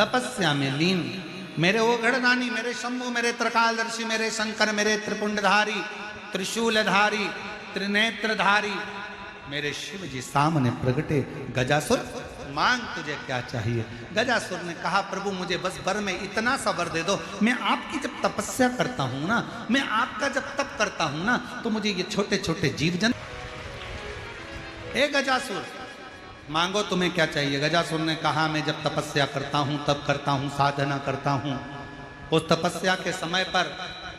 तपस्या में लीन। मेरे ओघड़दानी, मेरे शंभु, मेरे त्रिकालदर्शी, मेरे शंकर, मेरे त्रिपुंडधारी, त्रिशूलधारी, त्रिनेत्रधारी, मेरे शिव जी सामने प्रगटे। गजासुर मांग तुझे क्या चाहिए? गजासुर ने कहा प्रभु मुझे बस वर में इतना सा वर दे दो, मैं आपकी जब तपस्या करता हूं ना, मैं आपका जब तप करता हूं ना, तो मुझे ये छोटे छोटे जीव जंतु। हे गजासुर मांगो तुम्हें क्या चाहिए? गजासुर ने कहा मैं जब तपस्या करता हूं, तप करता हूं, साधना करता हूं, उस तपस्या के समय पर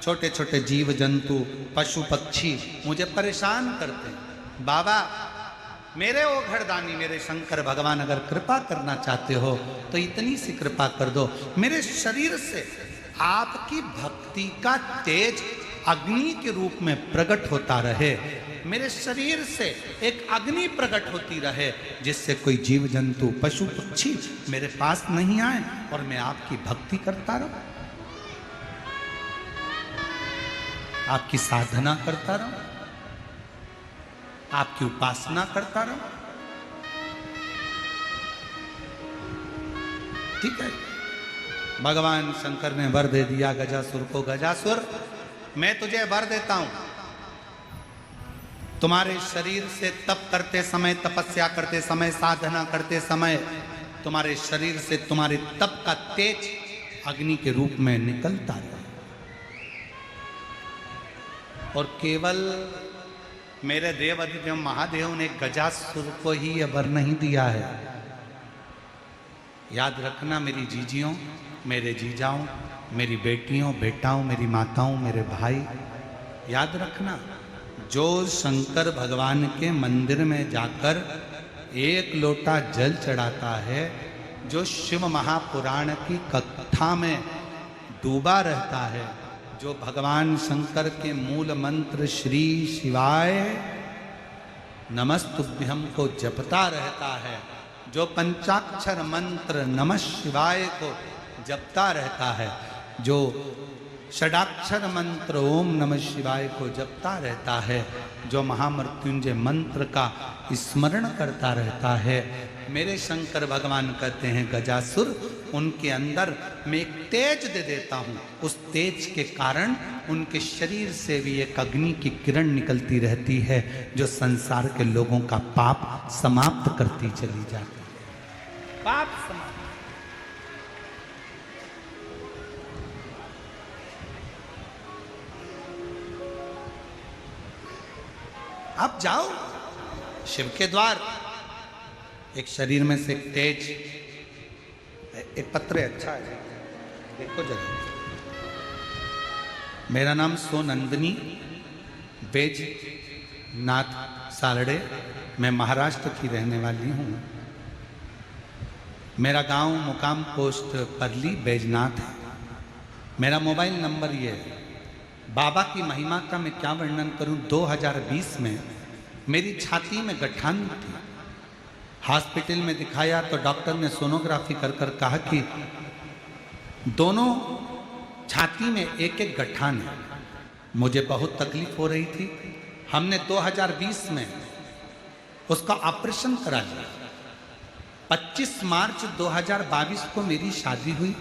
छोटे छोटे जीव जंतु, पशु पक्षी मुझे परेशान करते हैं। बाबा मेरे ओघड़दानी, मेरे शंकर भगवान अगर कृपा करना चाहते हो तो इतनी सी कृपा कर दो, मेरे शरीर से आपकी भक्ति का तेज अग्नि के रूप में प्रकट होता रहे, मेरे शरीर से एक अग्नि प्रकट होती रहे, जिससे कोई जीव जंतु पशु पक्षी मेरे पास नहीं आए और मैं आपकी भक्ति करता रहूं, आपकी साधना करता रहूं, आपकी उपासना करता रहूं। ठीक है, भगवान शंकर ने वर दे दिया गजासुर को। गजासुर मैं तुझे वर देता हूं, तुम्हारे शरीर से तप करते समय, तपस्या करते समय, साधना करते समय, तुम्हारे शरीर से तुम्हारे तप का तेज अग्नि के रूप में निकलता रहे, और केवल मेरे देव अधिदेव महादेव ने गजासुर को ही यह वर नहीं दिया है। याद रखना मेरी जीजियों, मेरे जीजाओं, मेरी बेटियों, बेटाओं, मेरी माताओं, मेरे भाई, याद रखना जो शंकर भगवान के मंदिर में जाकर एक लोटा जल चढ़ाता है, जो शिव महापुराण की कथा में डूबा रहता है, जो भगवान शंकर के मूल मंत्र श्री शिवाय नमस्तुभ्यम को जपता रहता है, जो पंचाक्षर मंत्र नमः शिवाय को जपता रहता है, जो षडाक्षर मंत्र ओम नमः शिवाय को जपता रहता है, जो महामृत्युंजय मंत्र का स्मरण करता रहता है, मेरे शंकर भगवान कहते हैं गजासुर उनके अंदर मैं एक तेज दे देता हूं, उस तेज के कारण उनके शरीर से भी एक अग्नि की किरण निकलती रहती है, जो संसार के लोगों का पाप समाप्त करती चली जाती है। पाप समाप्त। आप जाओ शिव के द्वार, एक शरीर में से एक तेज, एक पत्र अच्छा है, देखो जरा। मेरा नाम सोनंदनी बैजनाथ सालड़े, मैं महाराष्ट्र की रहने वाली हूँ। मेरा गांव मुकाम पोस्ट परली बैजनाथ है। मेरा मोबाइल नंबर ये है। बाबा की महिमा का मैं क्या वर्णन करूं। 2020 में मेरी छाती में गठान थी, हॉस्पिटल में दिखाया तो डॉक्टर ने सोनोग्राफी कर कर कहा कि दोनों छाती में एक एक गठान है। मुझे बहुत तकलीफ हो रही थी। हमने 2020 में उसका ऑपरेशन करा लिया। 25 मार्च 2022 को मेरी शादी हुई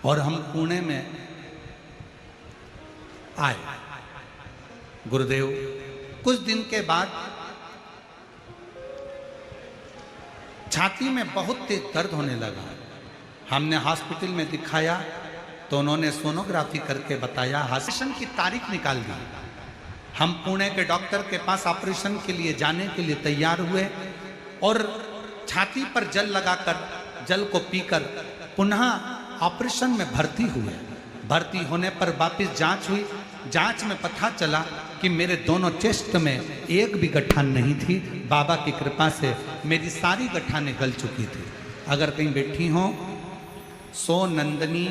और हम पुणे में आए। गुरुदेव कुछ दिन के बाद छाती में बहुत तेज दर्द होने लगा। हमने हॉस्पिटल में दिखाया तो उन्होंने सोनोग्राफी करके बताया, ऑपरेशन की तारीख निकाल दी। हम पुणे के डॉक्टर के पास ऑपरेशन के लिए जाने के लिए तैयार हुए और छाती पर जल लगाकर, जल को पीकर पुनः ऑपरेशन में भर्ती हुए। भर्ती होने पर वापस जांच हुई। जांच में पता चला कि मेरे दोनों चेस्ट में एक भी गठान नहीं थी। बाबा की कृपा से मेरी सारी गठानें गल चुकी थी। अगर कहीं बैठी हो, सोनंदनी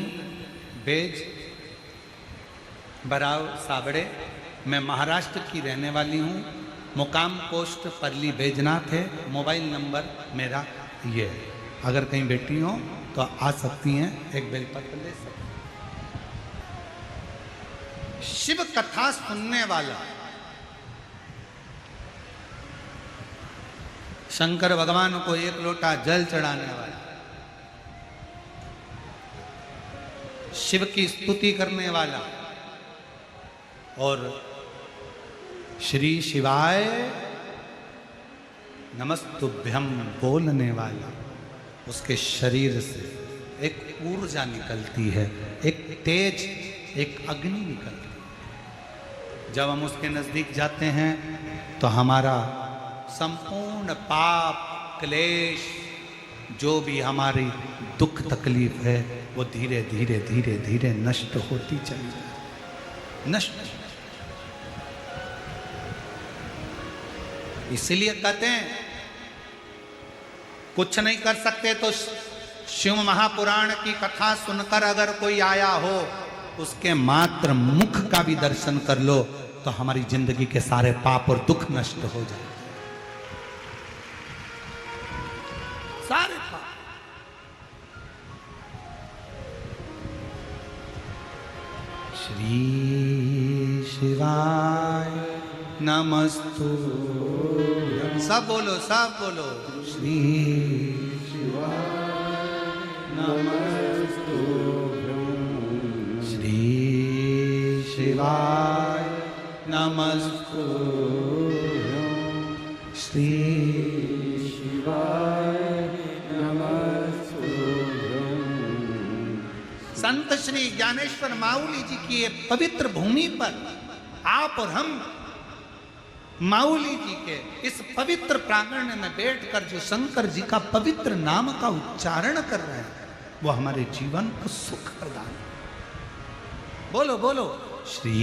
बैज बराव साबड़े, मैं महाराष्ट्र की रहने वाली हूँ। मुकाम पोस्ट परली बैजनाथ है। मोबाइल नंबर मेरा ये है। अगर कहीं बैठी हो तो आ सकती हैं, एक बेलपत्र ले सकती। शिव कथा सुनने वाला, शंकर भगवान को एक लोटा जल चढ़ाने वाला, शिव की स्तुति करने वाला और श्री शिवाय नमस्तुभ्यम बोलने वाला, उसके शरीर से एक ऊर्जा निकलती है, एक तेज, एक अग्नि निकलती है। जब हम उसके नजदीक जाते हैं तो हमारा संपूर्ण पाप क्लेश, जो भी हमारी दुख तकलीफ है, वो धीरे धीरे धीरे धीरे नष्ट होती चली जाती, नष्ट। इसीलिए कहते हैं कुछ नहीं कर सकते तो शिव महापुराण की कथा सुनकर अगर कोई आया हो, उसके मात्र मुख का भी दर्शन कर लो तो हमारी जिंदगी के सारे पाप और दुख नष्ट हो जाए, सारे पाप। श्री शिवाय नमस्तु, सब बोलो, सब बोलो। श्री शिवाय नमस्तु, श्री शिवाय नमस्तु, श्री शिवाय नमस्तु। संत श्री ज्ञानेश्वर माऊली जी की ये पवित्र भूमि पर आप और हम माऊली जी के इस पवित्र प्रांगण में बैठकर जो शंकर जी का पवित्र नाम का उच्चारण कर रहे हैं, वो हमारे जीवन को सुख प्रदान। बोलो बोलो, श्री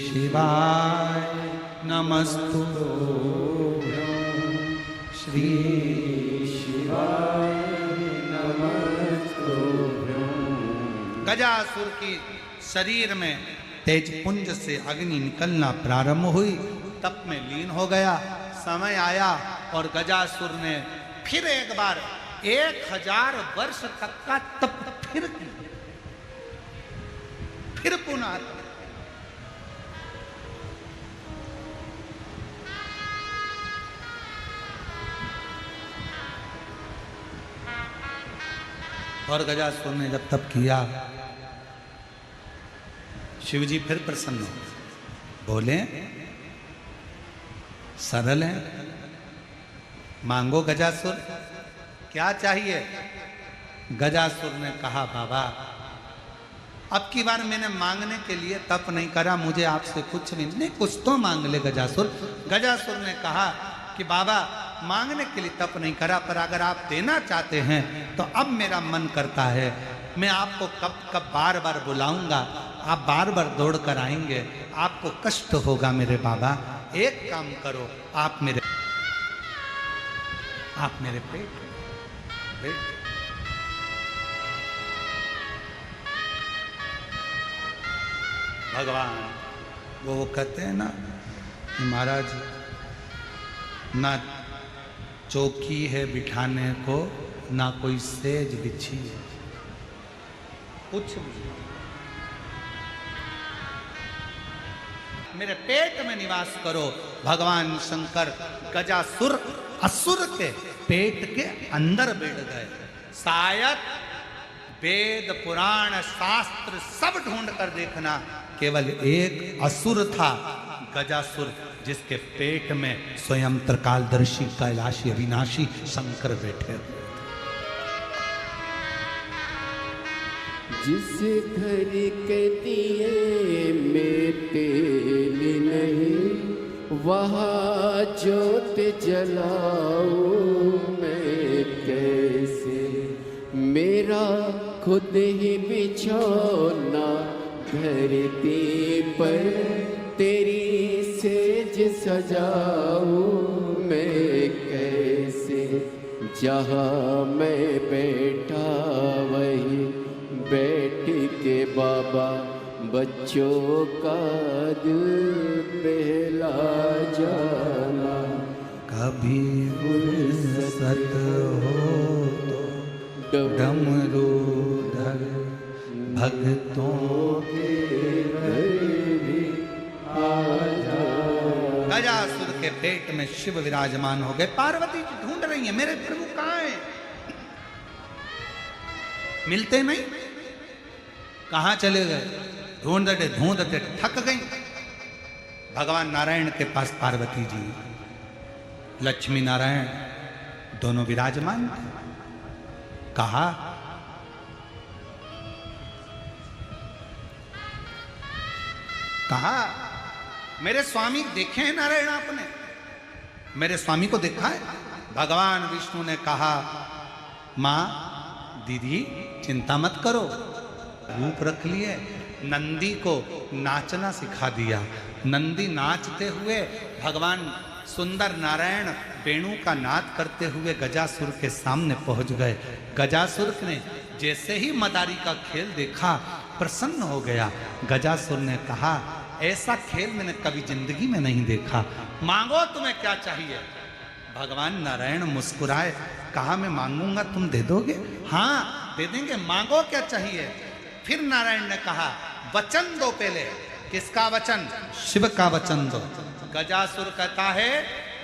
शिवाय नमस्तु, श्री शिवाय नमस्तु। गजासुर की शरीर में तेज पुंज से अग्नि निकलना प्रारंभ हुई, तप में लीन हो गया। समय आया और गजासुर ने फिर एक बार 1000 वर्ष तक का तप फिर किया, फिर पुनः। और गजासुर ने जब तप किया, शिवजी फिर प्रसन्न हो, बोले सरल है, मांगो गजासुर, क्या चाहिए? गजासुर ने कहा बाबा, अब की बार मैंने मांगने के लिए तप नहीं करा, मुझे आपसे कुछ भी नहीं, कुछ तो मांग ले गजासुर। गजासुर ने कहा कि बाबा मांगने के लिए तप नहीं करा, पर अगर आप देना चाहते हैं तो अब मेरा मन करता है, मैं आपको कब कब बार बार बुलाऊंगा, आप बार बार दौड़ कर आएंगे, आपको कष्ट होगा मेरे बाबा। एक काम करो, आप मेरे पेट बैठ। भगवान वो कहते हैं ना महाराज, ना चौकी है बिठाने को, ना कोई सेज बिछी है, कुछ भी। मेरे पेट में निवास करो। भगवान शंकर गजासुर असुर के पेट के अंदर बैठ गए। शायद वेद पुराण शास्त्र सब ढूंढ कर देखना, केवल एक असुर था गजासुर, जिसके पेट में स्वयं त्रिकालदर्शी कैलाशी अविनाशी शंकर बैठे। जिस घर के दिए में तेल नहीं, वहाँ ज्योत जलाऊं मैं कैसे? मेरा खुद ही बिछौना धरती पर तेरी सेज सजाऊं मैं कैसे? जहाँ मैं बैठा वही बैठ के बाबा बच्चों का दिल बहला जाना। कभी फुर्सत हो तो डमरूधर भक्तों के घर भी आ जाना। गजासुर के पेट में शिव विराजमान हो गए। पार्वती जी ढूंढ रही है, मेरे प्रभु कहाँ हैं? मिलते नहीं। कहाँ चले गए? ढूंढते ढूंढते थक गई। भगवान नारायण के पास पार्वती जी, लक्ष्मी नारायण दोनों विराजमान थे। कहा मेरे स्वामी देखे हैं नारायण आपने? मेरे स्वामी को देखा है? भगवान विष्णु ने कहा, मां दीदी चिंता मत करो, रूप रख लिए, नंदी को नाचना सिखा दिया। नंदी नाचते हुए भगवान सुंदर नारायण वेणु का नाद करते हुए गजासुर के सामने पहुंच गए। गजासुर ने जैसे ही मदारी का खेल देखा प्रसन्न हो गया। गजासुर ने कहा, ऐसा खेल मैंने कभी जिंदगी में नहीं देखा, मांगो तुम्हें क्या चाहिए। भगवान नारायण मुस्कुराए, कहा मैं मांगूंगा तुम दे दोगे? हाँ दे देंगे, मांगो क्या चाहिए। फिर नारायण ने कहा, वचन दो पहले। किसका वचन? शिव का वचन दो। गजासुर कहता है,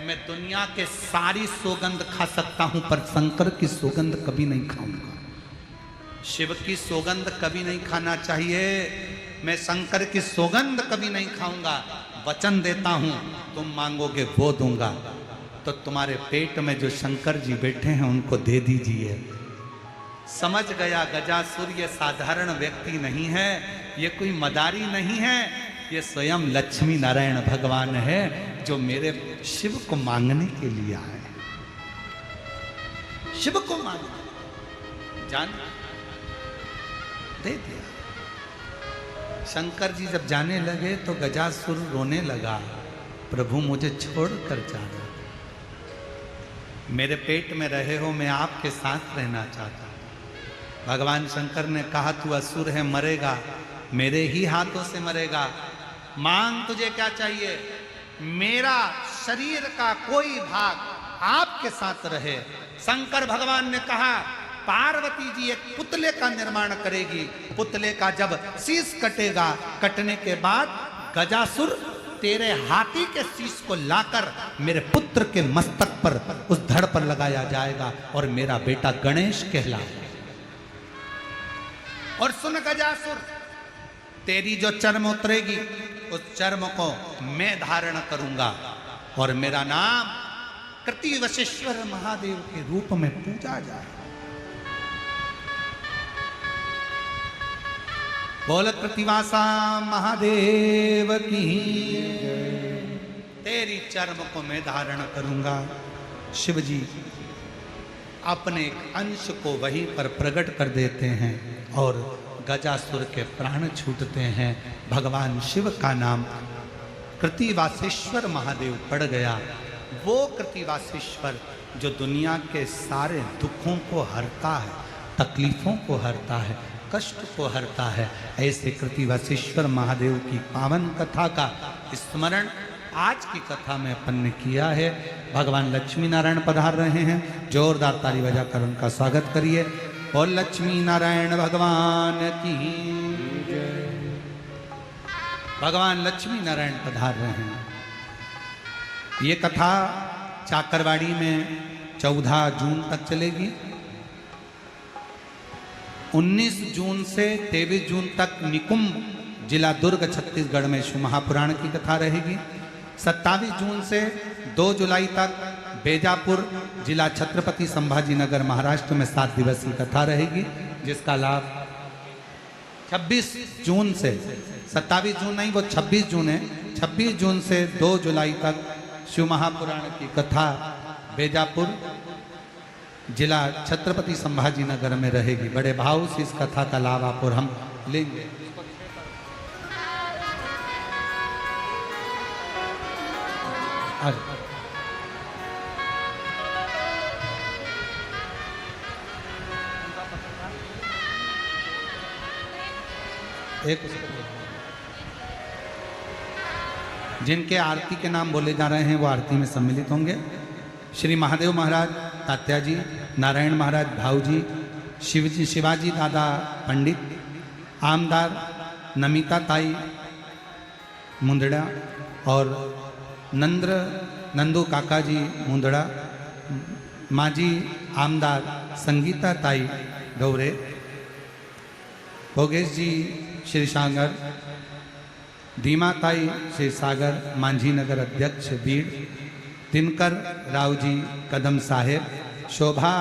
मैं दुनिया के सारी सौगंध खा सकता हूं पर शंकर की सौगंध कभी नहीं खाऊंगा। शिव की सौगंध कभी नहीं खाना चाहिए, मैं शंकर की सौगंध कभी नहीं खाऊंगा। वचन देता हूं, तुम मांगोगे वो दूंगा। तो तुम्हारे पेट में जो शंकर जी बैठे हैं उनको दे दीजिए। समझ गया गजासुर ये साधारण व्यक्ति नहीं है, ये कोई मदारी नहीं है, ये स्वयं लक्ष्मी नारायण भगवान है जो मेरे शिव को मांगने के लिए आए। शिव को मांगने जान दे दिया। शंकर जी जब जाने लगे तो गजासुर रोने लगा, प्रभु मुझे छोड़कर जाना, मेरे पेट में रहे हो, मैं आपके साथ रहना चाहता हूं। भगवान शंकर ने कहा, तू असुर है, मरेगा, मेरे ही हाथों से मरेगा, मांग तुझे क्या चाहिए। मेरा शरीर का कोई भाग आपके साथ रहे। शंकर भगवान ने कहा, पार्वती जी एक पुतले का निर्माण करेगी, पुतले का जब शीश कटेगा, कटने के बाद गजासुर तेरे हाथी के शीश को लाकर मेरे पुत्र के मस्तक पर उस धड़ पर लगाया जाएगा और मेरा बेटा गणेश कहलाएगा। और सुन गजासुर, तेरी जो चर्म उतरेगी उस चर्म को मैं धारण करूंगा और मेरा नाम कृतिवशेश्वर महादेव के रूप में पूजा जाए। बोल कृतिवासा महादेव की, तेरी चर्म को मैं धारण करूंगा। शिव जी अपने एक अंश को वहीं पर प्रकट कर देते हैं और गजासुर के प्राण छूटते हैं। भगवान शिव का नाम कृतिवासेश्वर महादेव पड़ गया। वो कृतिवासेश्वर जो दुनिया के सारे दुखों को हरता है, तकलीफों को हरता है, कष्ट को हरता है। ऐसे कृतिवासेश्वर महादेव की पावन कथा का स्मरण आज की कथा में अपन ने किया है। भगवान लक्ष्मी नारायण पधार रहे हैं, जोरदार ताली बजाकर उनका स्वागत करिए। और लक्ष्मी नारायण भगवान की, भगवान लक्ष्मी नारायण पधार रहे हैं। ये कथा चाकरवाड़ी में 14 जून तक चलेगी। 19 जून से 23 जून तक निकुंभ जिला दुर्ग छत्तीसगढ़ में शिव महापुराण की कथा रहेगी। 27 जून से 2 जुलाई तक बेजापुर जिला छत्रपति संभाजी नगर महाराष्ट्र में 7 दिवसीय कथा रहेगी, जिसका लाभ 26 जून से, 27 जून नहीं वो 26 जून है, 26 जून से 2 जुलाई तक शिव महापुराण की कथा बेजापुर जिला छत्रपति संभाजी नगर में रहेगी। बड़े भाव से इस कथा का लाभ आप और हम लेंगे। एक जिनके आरती के नाम बोले जा रहे हैं वो आरती में सम्मिलित होंगे। श्री महादेव महाराज तात्या जी, नारायण महाराज भाऊ जी, शिवजी शिवाजी दादा पंडित, आमदार नमिता ताई मुंदड़ा और नंदू काका जी मुंदड़ा, माजी आमदार संगीता ताई डोरे, भोगेश जी श्री सागर, धीमाताई श्री सागर मांझी नगर अध्यक्ष बीड़, दिनकर राव जी कदम साहेब, शोभा